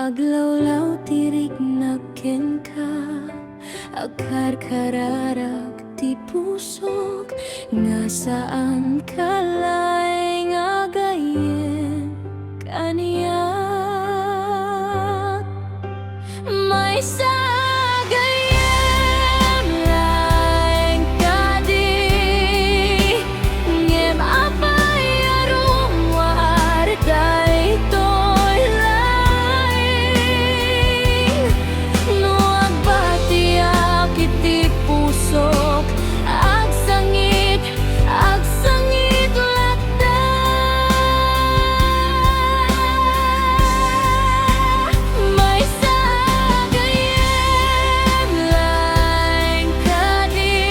Aglawlaw tirik naken ka, akar-kararag ti pusok, nga saan kalay nga gayyem kaniyak. MAYSA gayyem laeng kadi, ngem apay arum war daytoy laeng, no agbatiak iti pusok, agsangit lakda. MAYSA gayyem laeng kadi,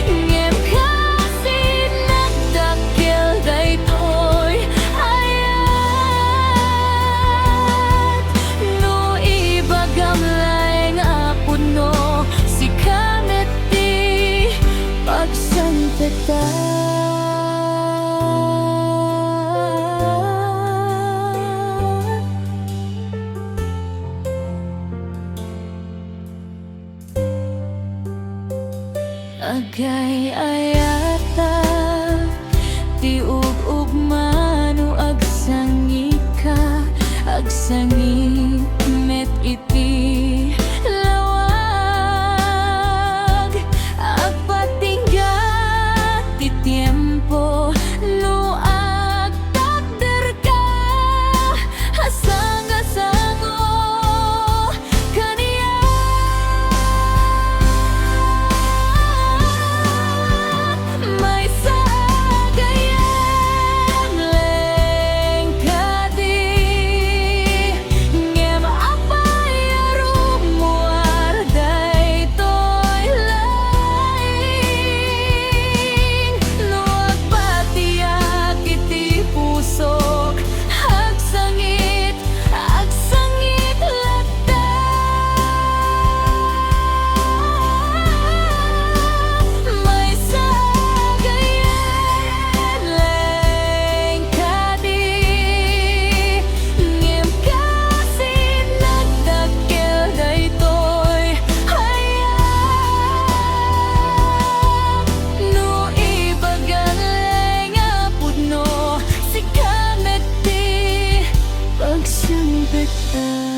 ngem kasin nagdakkel daytoy ayat, no ibagam laeng apuno si kamet ti pagsantetan. Agay ayata ti ug-ugma no agsangit ka, agsangit met iti lawag, agpatingga ti tiempo no agtakder ka, hasang-asango kaniya. MAYSA gayyem laeng kadi, ngem apay arum war daytoy laeng, no agpatiak iti pusok, agsangit lakda. MAYSA gayyem laeng kadi, ngem kasin nagdakkel daytoy hayat, no ibagan laeng apudno si kamet ti pagsantetan.